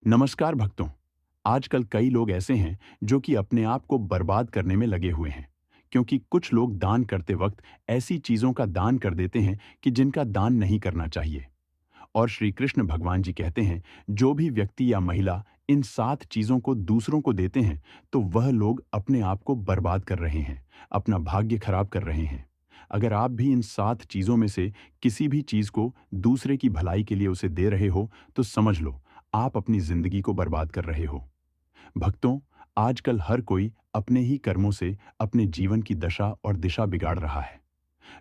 नमस्कार भक्तों। आजकल कई लोग ऐसे हैं जो कि अपने आप को बर्बाद करने में लगे हुए हैं, क्योंकि कुछ लोग दान करते वक्त ऐसी चीजों का दान कर देते हैं कि जिनका दान नहीं करना चाहिए। और श्री कृष्ण भगवान जी कहते हैं, जो भी व्यक्ति या महिला इन 7 चीजों को दूसरों को देते हैं, तो वह लोग अपने आप को बर्बाद कर रहे हैं, अपना भाग्य खराब कर रहे हैं। अगर आप भी इन 7 चीजों में से किसी भी चीज को दूसरे की भलाई के लिए उसे दे रहे हो, तो समझ लो आप अपनी जिंदगी को बर्बाद कर रहे हो। भक्तों, आजकल हर कोई अपने ही कर्मों से अपने जीवन की दशा और दिशा बिगाड़ रहा है।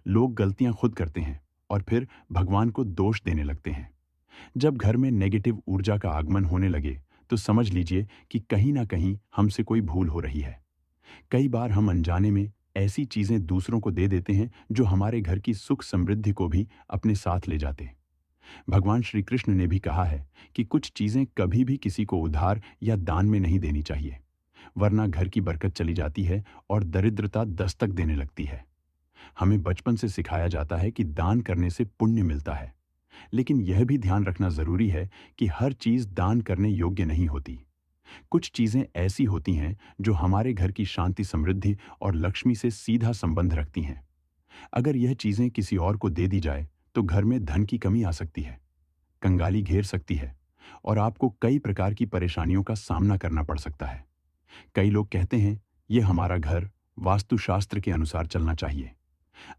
लोग गलतियां खुद करते हैं और फिर भगवान को दोष देने लगते हैं। जब घर में नेगेटिव ऊर्जा का आगमन होने लगे, तो समझ लीजिए कि कहीं ना कहीं हमसे कोई भूल हो रही है। कई बार हम अनजाने में ऐसी चीजें दूसरों को दे देते हैं जो हमारे घर की सुख समृद्धि को भी अपने साथ ले जाते हैं। भगवान श्री कृष्ण ने भी कहा है कि कुछ चीजें कभी भी किसी को उधार या दान में नहीं देनी चाहिए, वरना घर की बरकत चली जाती है और दरिद्रता दस्तक देने लगती है। हमें बचपन से सिखाया जाता है कि दान करने से पुण्य मिलता है, लेकिन यह भी ध्यान रखना जरूरी है कि हर चीज दान करने योग्य नहीं होती। कुछ चीजें ऐसी होती हैं जो हमारे घर की शांति समृद्धि और लक्ष्मी से सीधा संबंध रखती हैं। अगर यह चीजें किसी और को दे दी जाए, तो घर में धन की कमी आ सकती है, कंगाली घेर सकती है और आपको कई प्रकार की परेशानियों का सामना करना पड़ सकता है। कई लोग कहते हैं, यह हमारा घर वास्तुशास्त्र के अनुसार चलना चाहिए।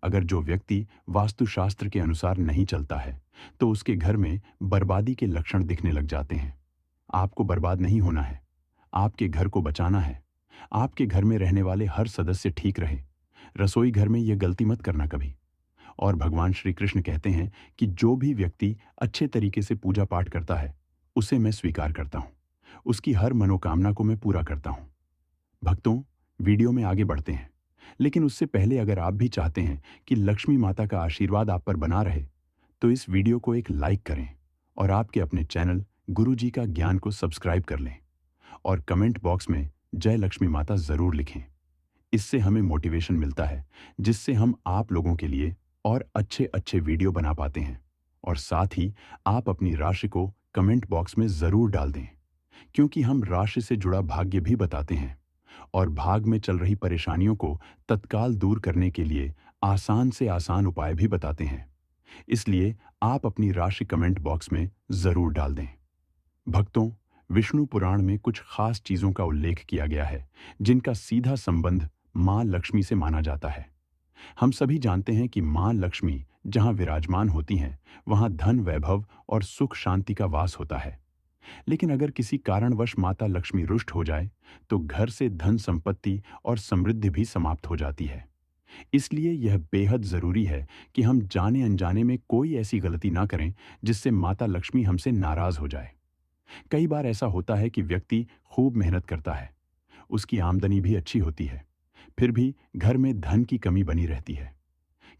अगर जो व्यक्ति वास्तुशास्त्र के अनुसार नहीं चलता है, तो उसके घर में बर्बादी के लक्षण दिखने लग जाते हैं। आपको बर्बाद नहीं होना है, आपके घर को बचाना है। आपके घर में रहने वाले हर सदस्य ठीक रहे। रसोई घर में यह गलती मत करना कभी। और भगवान श्री कृष्ण कहते हैं कि जो भी व्यक्ति अच्छे तरीके से पूजा पाठ करता है, उसे मैं स्वीकार करता हूँ। उसकी हर मनोकामना को मैं पूरा करता हूँ। भक्तों, वीडियो में आगे बढ़ते हैं, लेकिन उससे पहले अगर आप भी चाहते हैं कि लक्ष्मी माता का आशीर्वाद आप पर बना रहे, तो इस वीडियो को एक लाइक करें और आपके अपने चैनल गुरु जी का ज्ञान को सब्सक्राइब कर लें और कमेंट बॉक्स में जय लक्ष्मी माता जरूर लिखें। इससे हमें मोटिवेशन मिलता है, जिससे हम आप लोगों के लिए और अच्छे अच्छे वीडियो बना पाते हैं। और साथ ही आप अपनी राशि को कमेंट बॉक्स में ज़रूर डाल दें, क्योंकि हम राशि से जुड़ा भाग्य भी बताते हैं और भाग में चल रही परेशानियों को तत्काल दूर करने के लिए आसान से आसान उपाय भी बताते हैं। इसलिए आप अपनी राशि कमेंट बॉक्स में ज़रूर डाल दें। भक्तों, विष्णु पुराण में कुछ खास चीजों का उल्लेख किया गया है, जिनका सीधा संबंध मां लक्ष्मी से माना जाता है। हम सभी जानते हैं कि मां लक्ष्मी जहां विराजमान होती हैं, वहां धन वैभव और सुख शांति का वास होता है। लेकिन अगर किसी कारणवश माता लक्ष्मी रुष्ट हो जाए, तो घर से धन संपत्ति और समृद्धि भी समाप्त हो जाती है। इसलिए यह बेहद जरूरी है कि हम जाने अनजाने में कोई ऐसी गलती ना करें जिससे माता लक्ष्मी हमसे नाराज हो जाए। कई बार ऐसा होता है कि व्यक्ति खूब मेहनत करता है, उसकी आमदनी भी अच्छी होती है, फिर भी घर में धन की कमी बनी रहती है।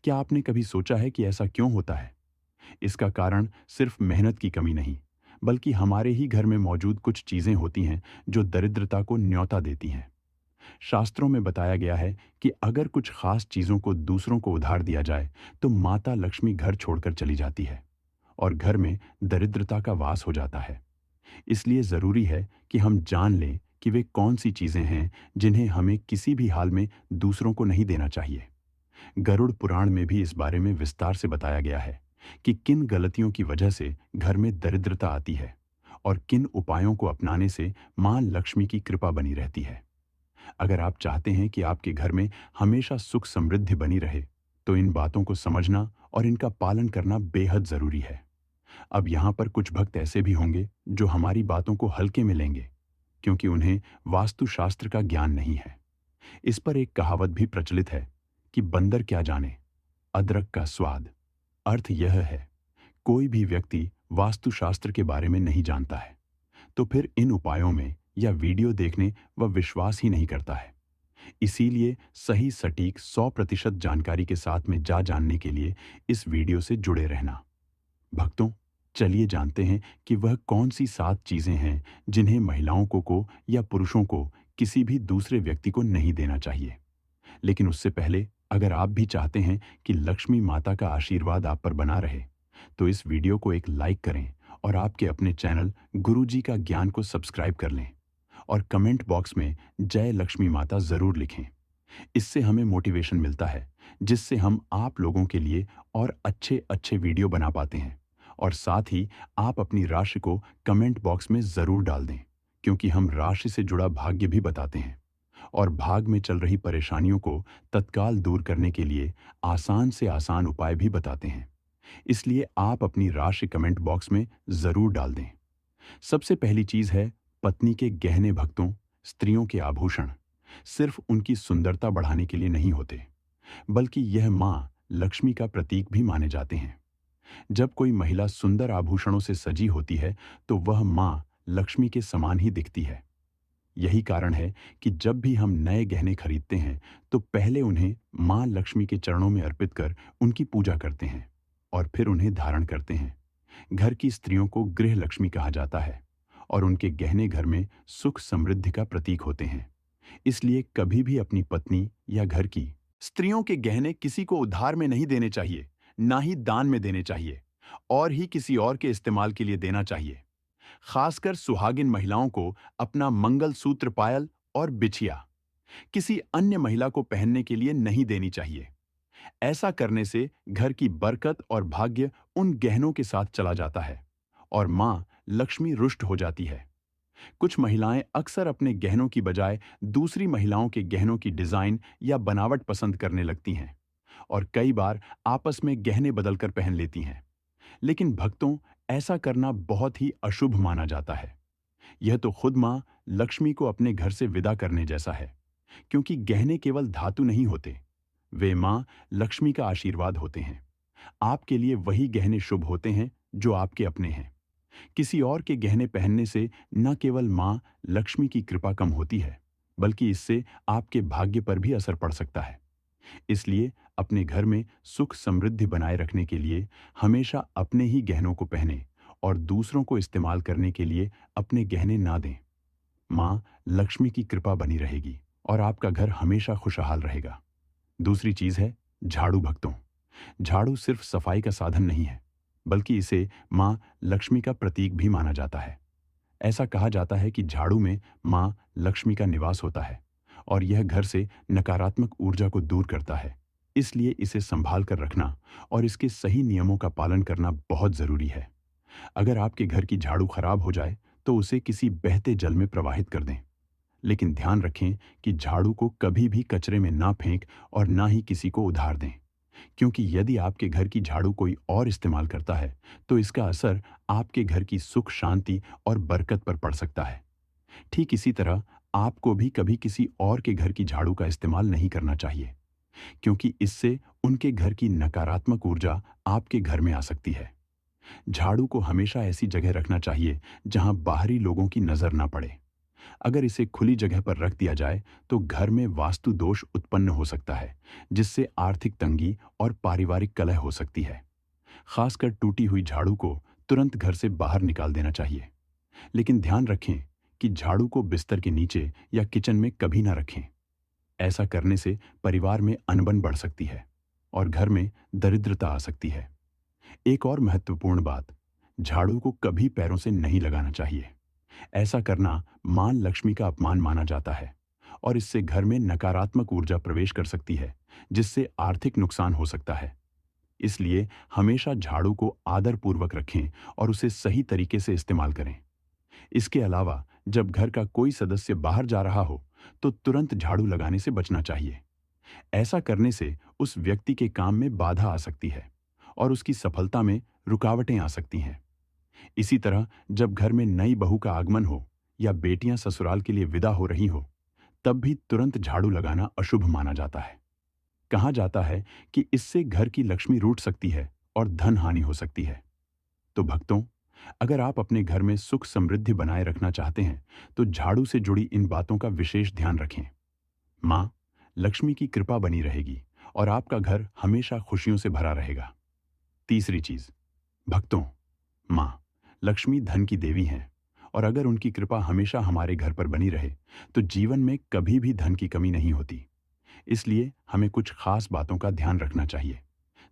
क्या आपने कभी सोचा है कि ऐसा क्यों होता है? इसका कारण सिर्फ मेहनत की कमी नहीं, बल्कि हमारे ही घर में मौजूद कुछ चीजें होती हैं जो दरिद्रता को न्योता देती हैं। शास्त्रों में बताया गया है कि अगर कुछ खास चीजों को दूसरों को उधार दिया जाए, तो माता लक्ष्मी घर छोड़कर चली जाती है और घर में दरिद्रता का वास हो जाता है। इसलिए ज़रूरी है कि हम जान लें कि वे कौन सी चीज़ें हैं जिन्हें हमें किसी भी हाल में दूसरों को नहीं देना चाहिए। गरुड़ पुराण में भी इस बारे में विस्तार से बताया गया है कि किन गलतियों की वजह से घर में दरिद्रता आती है और किन उपायों को अपनाने से मां लक्ष्मी की कृपा बनी रहती है। अगर आप चाहते हैं कि आपके घर में हमेशा सुख समृद्धि बनी रहे, तो इन बातों को समझना और इनका पालन करना बेहद ज़रूरी है। अब यहाँ पर कुछ भक्त ऐसे भी होंगे जो हमारी बातों को हल्के में लेंगे, क्योंकि उन्हें वास्तुशास्त्र का ज्ञान नहीं है। इस पर एक कहावत भी प्रचलित है कि बंदर क्या जाने अदरक का स्वाद। अर्थ यह है, कोई भी व्यक्ति वास्तुशास्त्र के बारे में नहीं जानता है, तो फिर इन उपायों में या वीडियो देखने वह विश्वास ही नहीं करता है। इसीलिए सही सटीक 100% जानकारी के साथ में जानने के लिए इस वीडियो से जुड़े रहना। भक्तों, चलिए जानते हैं कि वह कौन सी 7 चीजें हैं जिन्हें महिलाओं को या पुरुषों को किसी भी दूसरे व्यक्ति को नहीं देना चाहिए। लेकिन उससे पहले अगर आप भी चाहते हैं कि लक्ष्मी माता का आशीर्वाद आप पर बना रहे, तो इस वीडियो को एक लाइक करें और आपके अपने चैनल गुरुजी का ज्ञान को सब्सक्राइब कर लें और कमेंट बॉक्स में जय लक्ष्मी माता ज़रूर लिखें। इससे हमें मोटिवेशन मिलता है, जिससे हम आप लोगों के लिए और अच्छे अच्छे वीडियो बना पाते हैं। और साथ ही आप अपनी राशि को कमेंट बॉक्स में ज़रूर डाल दें, क्योंकि हम राशि से जुड़ा भाग्य भी बताते हैं और भाग में चल रही परेशानियों को तत्काल दूर करने के लिए आसान से आसान उपाय भी बताते हैं। इसलिए आप अपनी राशि कमेंट बॉक्स में ज़रूर डाल दें। सबसे पहली चीज़ है, पत्नी के गहने भक्तों, स्त्रियों के आभूषण सिर्फ उनकी सुंदरता बढ़ाने के लिए नहीं होते, बल्कि यह माँ लक्ष्मी का प्रतीक भी माने जाते हैं। जब कोई महिला सुंदर आभूषणों से सजी होती है तो वह माँ लक्ष्मी के समान ही दिखती है। यही कारण है कि जब भी हम नए गहने खरीदते हैं तो पहले उन्हें माँ लक्ष्मी के चरणों में अर्पित कर उनकी पूजा करते हैं और फिर उन्हें धारण करते हैं। घर की स्त्रियों को गृह लक्ष्मी कहा जाता है और उनके गहने घर में सुख समृद्धि का प्रतीक होते हैं। इसलिए कभी भी अपनी पत्नी या घर की स्त्रियों के गहने किसी को उधार में नहीं देने चाहिए, ना ही दान में देने चाहिए और ही किसी और के इस्तेमाल के लिए देना चाहिए। खासकर सुहागिन महिलाओं को अपना मंगल सूत्र पायल और बिछिया किसी अन्य महिला को पहनने के लिए नहीं देनी चाहिए। ऐसा करने से घर की बरकत और भाग्य उन गहनों के साथ चला जाता है और मां लक्ष्मी रुष्ट हो जाती है। कुछ महिलाएं अक्सर अपने गहनों की बजाय दूसरी महिलाओं के गहनों की डिजाइन या बनावट पसंद करने लगती हैं और कई बार आपस में गहने बदलकर पहन लेती हैं। लेकिन भक्तों, ऐसा करना बहुत ही अशुभ माना जाता है। यह तो खुद मां लक्ष्मी को अपने घर से विदा करने जैसा है, क्योंकि गहने केवल धातु नहीं होते, वे मां लक्ष्मी का आशीर्वाद होते हैं। आपके लिए वही गहने शुभ होते हैं जो आपके अपने हैं। किसी और के गहने पहनने से न केवल मां लक्ष्मी की कृपा कम होती है, बल्कि इससे आपके भाग्य पर भी असर पड़ सकता है। इसलिए अपने घर में सुख समृद्धि बनाए रखने के लिए हमेशा अपने ही गहनों को पहने और दूसरों को इस्तेमाल करने के लिए अपने गहने ना दें। मां लक्ष्मी की कृपा बनी रहेगी और आपका घर हमेशा खुशहाल रहेगा। दूसरी चीज है झाड़ू भक्तों। झाड़ू सिर्फ सफाई का साधन नहीं है, बल्कि इसे मां लक्ष्मी का प्रतीक भी माना जाता है। ऐसा कहा जाता है कि झाड़ू में मां लक्ष्मी का निवास होता है और यह घर से नकारात्मक ऊर्जा को दूर करता है। इसलिए इसे संभाल कर रखना और इसके सही नियमों का पालन करना बहुत जरूरी है। अगर आपके घर की झाड़ू खराब हो जाए तो उसे किसी बहते जल में प्रवाहित कर दें। लेकिन ध्यान रखें कि झाड़ू को कभी भी कचरे में ना फेंक और ना ही किसी को उधार दें, क्योंकि यदि आपके घर की झाड़ू कोई और इस्तेमाल करता है तो इसका असर आपके घर की सुख शांति और बरकत पर पड़ सकता है। ठीक इसी तरह आपको भी कभी किसी और के घर की झाड़ू का इस्तेमाल नहीं करना चाहिए, क्योंकि इससे उनके घर की नकारात्मक ऊर्जा आपके घर में आ सकती है। झाड़ू को हमेशा ऐसी जगह रखना चाहिए जहां बाहरी लोगों की नजर ना पड़े। अगर इसे खुली जगह पर रख दिया जाए तो घर में वास्तु दोष उत्पन्न हो सकता है, जिससे आर्थिक तंगी और पारिवारिक कलह हो सकती है। खासकर टूटी हुई झाड़ू को तुरंत घर से बाहर निकाल देना चाहिए। लेकिन ध्यान रखें कि झाड़ू को बिस्तर के नीचे या किचन में कभी ना रखें। ऐसा करने से परिवार में अनबन बढ़ सकती है और घर में दरिद्रता आ सकती है। एक और महत्वपूर्ण बात, झाड़ू को कभी पैरों से नहीं लगाना चाहिए। ऐसा करना मां लक्ष्मी का अपमान माना जाता है और इससे घर में नकारात्मक ऊर्जा प्रवेश कर सकती है, जिससे आर्थिक नुकसान हो सकता है। इसलिए हमेशा झाड़ू को आदरपूर्वक रखें और उसे सही तरीके से इस्तेमाल करें। इसके अलावा जब घर का कोई सदस्य बाहर जा रहा हो तो तुरंत झाड़ू लगाने से बचना चाहिए। ऐसा करने से उस व्यक्ति के काम में बाधा आ सकती है और उसकी सफलता में रुकावटें आ सकती हैं। इसी तरह जब घर में नई बहू का आगमन हो या बेटियां ससुराल के लिए विदा हो रही हो, तब भी तुरंत झाड़ू लगाना अशुभ माना जाता है। कहा जाता है कि इससे घर की लक्ष्मी रूठ सकती है और धन हानि हो सकती है। तो भक्तों, अगर आप अपने घर में सुख समृद्धि बनाए रखना चाहते हैं तो झाड़ू से जुड़ी इन बातों का विशेष ध्यान रखें। मां लक्ष्मी की कृपा बनी रहेगी और आपका घर हमेशा खुशियों से भरा रहेगा। तीसरी चीज, भक्तों, मां लक्ष्मी धन की देवी हैं और अगर उनकी कृपा हमेशा हमारे घर पर बनी रहे तो जीवन में कभी भी धन की कमी नहीं होती। इसलिए हमें कुछ खास बातों का ध्यान रखना चाहिए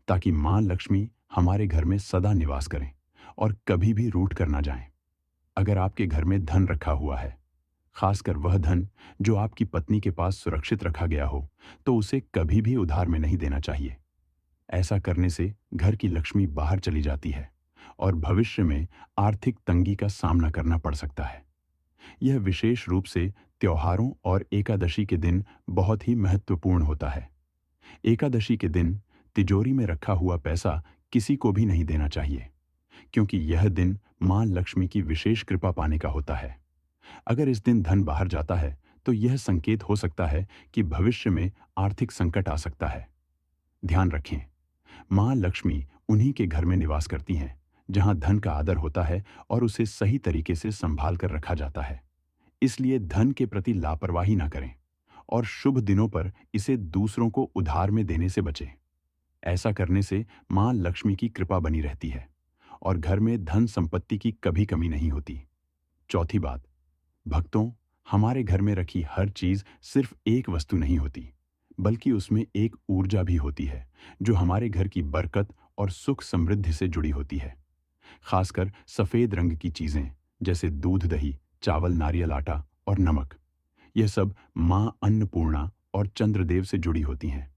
ताकि मां लक्ष्मी हमारे घर में सदा निवास करें और कभी भी रूठ कर ना जाएं। अगर आपके घर में धन रखा हुआ है, खासकर वह धन जो आपकी पत्नी के पास सुरक्षित रखा गया हो, तो उसे कभी भी उधार में नहीं देना चाहिए। ऐसा करने से घर की लक्ष्मी बाहर चली जाती है और भविष्य में आर्थिक तंगी का सामना करना पड़ सकता है। यह विशेष रूप से त्योहारों और एकादशी के दिन बहुत ही महत्वपूर्ण होता है। एकादशी के दिन तिजोरी में रखा हुआ पैसा किसी को भी नहीं देना चाहिए, क्योंकि यह दिन मां लक्ष्मी की विशेष कृपा पाने का होता है। अगर इस दिन धन बाहर जाता है, तो यह संकेत हो सकता है कि भविष्य में आर्थिक संकट आ सकता है। ध्यान रखें, मां लक्ष्मी उन्हीं के घर में निवास करती हैं जहां धन का आदर होता है और उसे सही तरीके से संभाल कर रखा जाता है। इसलिए धन के प्रति लापरवाही ना करें और शुभ दिनों पर इसे दूसरों को उधार में देने से बचें। ऐसा करने से मां लक्ष्मी की कृपा बनी रहती है और घर में धन संपत्ति की कभी कमी नहीं होती। चौथी बात, भक्तों, हमारे घर में रखी हर चीज सिर्फ एक वस्तु नहीं होती, बल्कि उसमें एक ऊर्जा भी होती है जो हमारे घर की बरकत और सुख समृद्धि से जुड़ी होती है। खासकर सफेद रंग की चीजें जैसे दूध, दही, चावल, नारियल, आटा और नमक, यह सब मां अन्नपूर्णा और चंद्रदेव से जुड़ी होती हैं।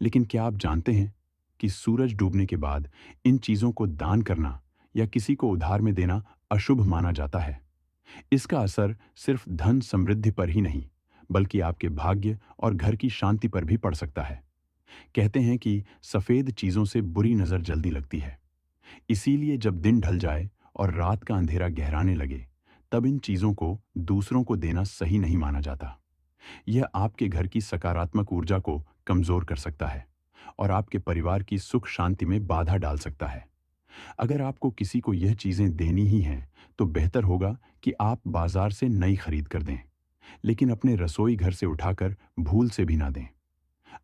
लेकिन क्या आप जानते हैं कि सूरज डूबने के बाद इन चीजों को दान करना या किसी को उधार में देना अशुभ माना जाता है? इसका असर सिर्फ धन समृद्धि पर ही नहीं, बल्कि आपके भाग्य और घर की शांति पर भी पड़ सकता है। कहते हैं कि सफेद चीजों से बुरी नजर जल्दी लगती है। इसीलिए जब दिन ढल जाए और रात का अंधेरा गहराने लगे, तब इन चीजों को दूसरों को देना सही नहीं माना जाता। यह आपके घर की सकारात्मक ऊर्जा को कमजोर कर सकता है और आपके परिवार की सुख शांति में बाधा डाल सकता है। अगर आपको किसी को यह चीजें देनी ही हैं, तो बेहतर होगा कि आप बाजार से नई खरीद कर दें, लेकिन अपने रसोई घर से उठाकर भूल से भी ना दें।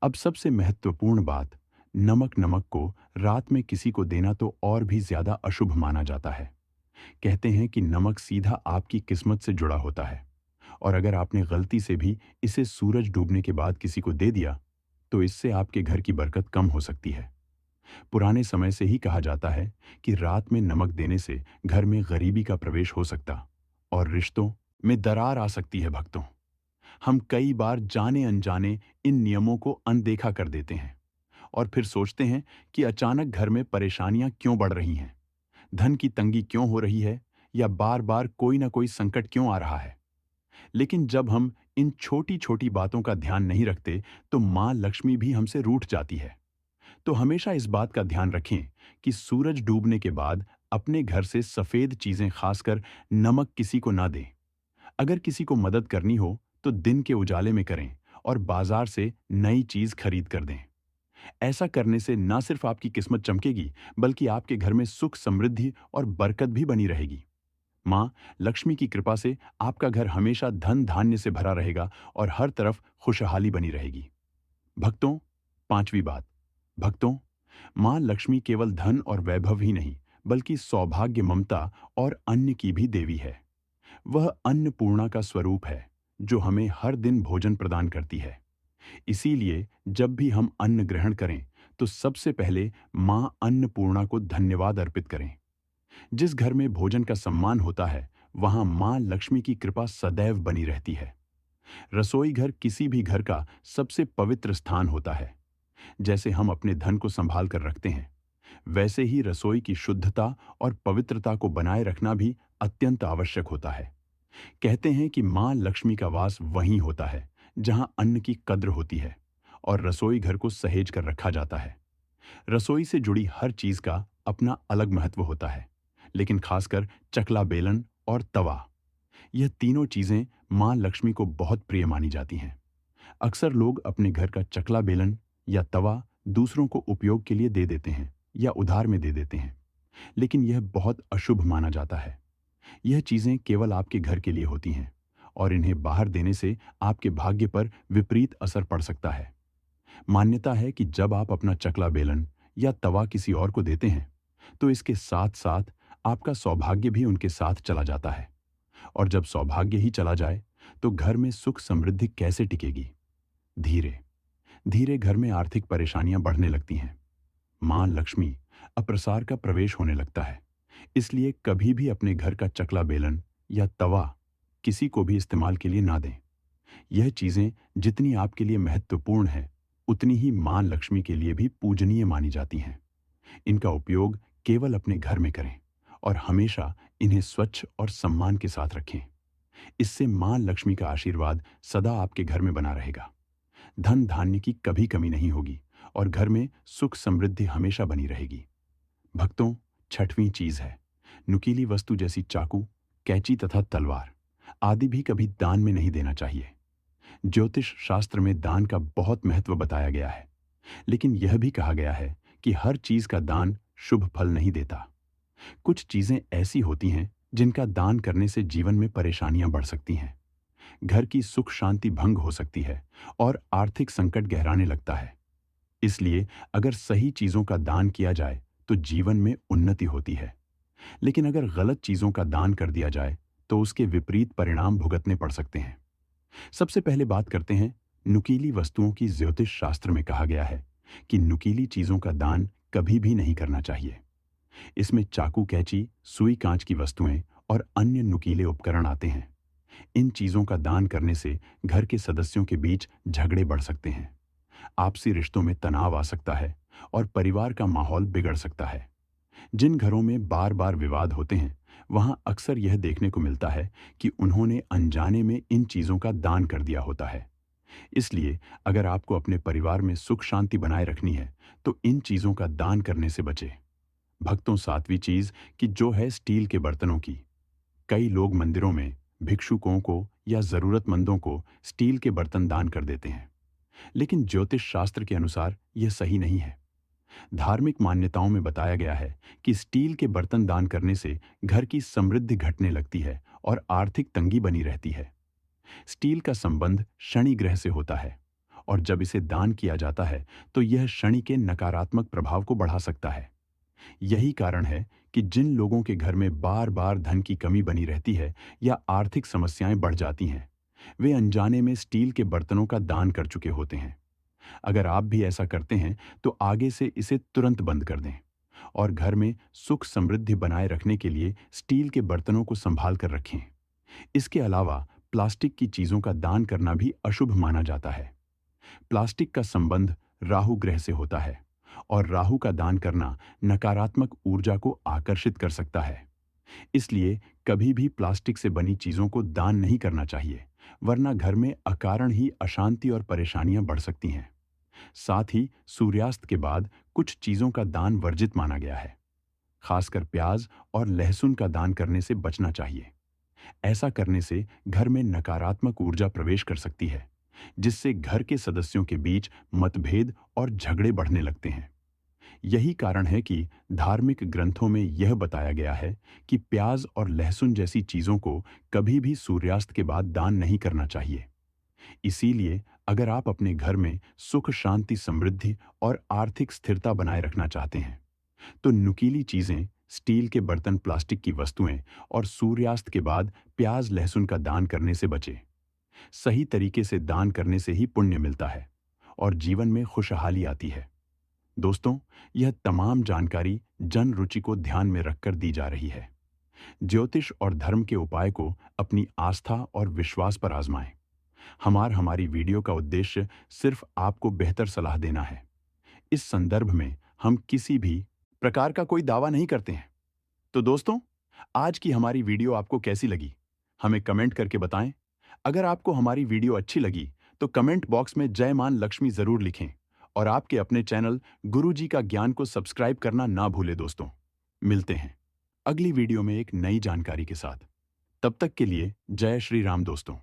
अब सबसे महत्वपूर्ण बात, नमक को रात में किसी को देना तो और भी ज्यादा अशुभ माना जाता है। कहते हैं कि नमक सीधा आपकी किस्मत से जुड़ा होता है और अगर आपने गलती से भी इसे सूरज डूबने के बाद किसी को दे दिया, तो इससे आपके घर की बरकत कम हो सकती है। पुराने समय से ही कहा जाता है कि रात में नमक देने से घर में गरीबी का प्रवेश हो सकता और रिश्तों में दरार आ सकती है। भक्तों, हम कई बार जाने अनजाने इन नियमों को अनदेखा कर देते हैं और फिर सोचते हैं कि अचानक घर में परेशानियां क्यों बढ़ रही हैं, धन की तंगी क्यों हो रही है या बार बार कोई ना कोई संकट क्यों आ रहा है। लेकिन जब हम इन छोटी छोटी बातों का ध्यान नहीं रखते, तो मां लक्ष्मी भी हमसे रूठ जाती है। तो हमेशा इस बात का ध्यान रखें कि सूरज डूबने के बाद अपने घर से सफेद चीजें, खासकर नमक, किसी को ना दें। अगर किसी को मदद करनी हो तो दिन के उजाले में करें और बाजार से नई चीज खरीद कर दें। ऐसा करने से न सिर्फ आपकी किस्मत चमकेगी, बल्कि आपके घर में सुख, समृद्धि और बरकत भी बनी रहेगी। मां लक्ष्मी की कृपा से आपका घर हमेशा धन धान्य से भरा रहेगा और हर तरफ खुशहाली बनी रहेगी। भक्तों, पांचवी बात, भक्तों, मां लक्ष्मी केवल धन और वैभव ही नहीं, बल्कि सौभाग्य, ममता और अन्न की भी देवी है। वह अन्नपूर्णा का स्वरूप है जो हमें हर दिन भोजन प्रदान करती है। इसीलिए जब भी हम अन्न ग्रहण करें, तो सबसे पहले मां अन्नपूर्णा को धन्यवाद अर्पित करें। जिस घर में भोजन का सम्मान होता है, वहां मां लक्ष्मी की कृपा सदैव बनी रहती है। रसोई घर किसी भी घर का सबसे पवित्र स्थान होता है। जैसे हम अपने धन को संभाल कर रखते हैं, वैसे ही रसोई की शुद्धता और पवित्रता को बनाए रखना भी अत्यंत आवश्यक होता है। कहते हैं कि मां लक्ष्मी का वास वहीं होता है जहां अन्न की कद्र होती है और रसोई घर को सहेज कर रखा जाता है। रसोई से जुड़ी हर चीज का अपना अलग महत्व होता है, लेकिन खासकर चकला बेलन और तवा, यह तीनों चीजें मां लक्ष्मी को बहुत प्रिय मानी जाती हैं। अक्सर लोग अपने घर का चकला बेलन या तवा दूसरों को उपयोग के लिए दे देते हैं या उधार में दे देते हैं, लेकिन यह बहुत अशुभ माना जाता है। यह चीजें केवल आपके घर के लिए होती हैं और इन्हें बाहर देने से आपके भाग्य पर विपरीत असर पड़ सकता है। मान्यता है कि जब आप अपना चकला बेलन या तवा किसी और को देते हैं, तो इसके साथ साथ आपका सौभाग्य भी उनके साथ चला जाता है और जब सौभाग्य ही चला जाए, तो घर में सुख समृद्धि कैसे टिकेगी। धीरे धीरे घर में आर्थिक परेशानियां बढ़ने लगती हैं। मां लक्ष्मी अप्रसार का प्रवेश होने लगता है, इसलिए कभी भी अपने घर का चकला बेलन या तवा किसी को भी इस्तेमाल के लिए ना दें। यह चीजें जितनी आपके लिए महत्वपूर्ण है, उतनी ही मां लक्ष्मी के लिए भी पूजनीय मानी जाती हैं। इनका उपयोग केवल अपने घर में करें और हमेशा इन्हें स्वच्छ और सम्मान के साथ रखें। इससे मां लक्ष्मी का आशीर्वाद सदा आपके घर में बना रहेगा। धन धान्य की कभी कमी नहीं होगी और घर में सुख समृद्धि हमेशा बनी रहेगी। भक्तों, छठवीं चीज है नुकीली वस्तु जैसी चाकू, कैंची तथा तलवार आदि भी कभी दान में नहीं देना चाहिए। ज्योतिष शास्त्र में दान का बहुत महत्व बताया गया है, लेकिन यह भी कहा गया है कि हर चीज का दान शुभ फल नहीं देता। कुछ चीजें ऐसी होती हैं जिनका दान करने से जीवन में परेशानियां बढ़ सकती हैं। घर की सुख शांति भंग हो सकती है और आर्थिक संकट गहराने लगता है। इसलिए अगर सही चीजों का दान किया जाए तो जीवन में उन्नति होती है, लेकिन अगर गलत चीजों का दान कर दिया जाए तो उसके विपरीत परिणाम भुगतने पड़ सकते हैं। सबसे पहले बात करते हैं नुकीली वस्तुओं की। ज्योतिष शास्त्र में कहा गया है कि नुकीली चीजों का दान कभी भी नहीं करना चाहिए। इसमें चाकू, कैंची, सुई कांच की वस्तुएं और अन्य नुकीले उपकरण आते हैं। इन चीजों का दान करने से घर के सदस्यों के बीच झगड़े बढ़ सकते हैं, आपसी रिश्तों में तनाव आ सकता है और परिवार का माहौल बिगड़ सकता है। जिन घरों में बार बार विवाद होते हैं, वहां अक्सर यह देखने को मिलता है कि उन्होंने अनजाने में इन चीजों का दान कर दिया होता है। इसलिए अगर आपको अपने परिवार में सुख शांति बनाए रखनी है, तो इन चीजों का दान करने से बचें। भक्तों, सातवीं चीज कि जो है स्टील के बर्तनों की। कई लोग मंदिरों में भिक्षुकों को या जरूरतमंदों को स्टील के बर्तन दान कर देते हैं, लेकिन ज्योतिष शास्त्र के अनुसार यह सही नहीं है। धार्मिक मान्यताओं में बताया गया है कि स्टील के बर्तन दान करने से घर की समृद्धि घटने लगती है और आर्थिक तंगी बनी रहती है। स्टील का संबंध शनि ग्रह से होता है और जब इसे दान किया जाता है तो यह शनि के नकारात्मक प्रभाव को बढ़ा सकता है। यही कारण है कि जिन लोगों के घर में बार बार धन की कमी बनी रहती है या आर्थिक समस्याएं बढ़ जाती हैं, वे अनजाने में स्टील के बर्तनों का दान कर चुके होते हैं। अगर आप भी ऐसा करते हैं तो आगे से इसे तुरंत बंद कर दें और घर में सुख समृद्धि बनाए रखने के लिए स्टील के बर्तनों को संभाल कर रखें। इसके अलावा प्लास्टिक की चीजों का दान करना भी अशुभ माना जाता है। प्लास्टिक का संबंध राहु ग्रह से होता है और राहु का दान करना नकारात्मक ऊर्जा को आकर्षित कर सकता है। इसलिए कभी भी प्लास्टिक से बनी चीजों को दान नहीं करना चाहिए, वरना घर में अकारण ही अशांति और परेशानियां बढ़ सकती हैं। साथ ही सूर्यास्त के बाद कुछ चीजों का दान वर्जित माना गया है। खासकर प्याज और लहसुन का दान करने से बचना चाहिए। ऐसा करने से घर में नकारात्मक ऊर्जा प्रवेश कर सकती है, जिससे घर के सदस्यों के बीच मतभेद और झगड़े बढ़ने लगते हैं। यही कारण है कि धार्मिक ग्रंथों में यह बताया गया है कि प्याज और लहसुन जैसी चीजों को कभी भी सूर्यास्त के बाद दान नहीं करना चाहिए। इसीलिए अगर आप अपने घर में सुख शांति समृद्धि और आर्थिक स्थिरता बनाए रखना चाहते हैं, तो नुकीली चीजें, स्टील के बर्तन, प्लास्टिक की वस्तुएं और सूर्यास्त के बाद प्याज लहसुन का दान करने से बचें। सही तरीके से दान करने से ही पुण्य मिलता है और जीवन में खुशहाली आती है। दोस्तों, यह तमाम जानकारी जन रुचि को ध्यान में रखकर दी जा रही है। ज्योतिष और धर्म के उपाय को अपनी आस्था और विश्वास पर आजमाएं। हमारी वीडियो का उद्देश्य सिर्फ आपको बेहतर सलाह देना है। इस संदर्भ में हम किसी भी प्रकार का कोई दावा नहीं करते हैं। तो दोस्तों, आज की हमारी वीडियो आपको कैसी लगी, हमें कमेंट करके बताएं। अगर आपको हमारी वीडियो अच्छी लगी तो कमेंट बॉक्स में जय मान लक्ष्मी जरूर लिखें और आपके अपने चैनल गुरुजी का ज्ञान को सब्सक्राइब करना ना भूलें। दोस्तों, मिलते हैं अगली वीडियो में एक नई जानकारी के साथ। तब तक के लिए जय श्री राम दोस्तों।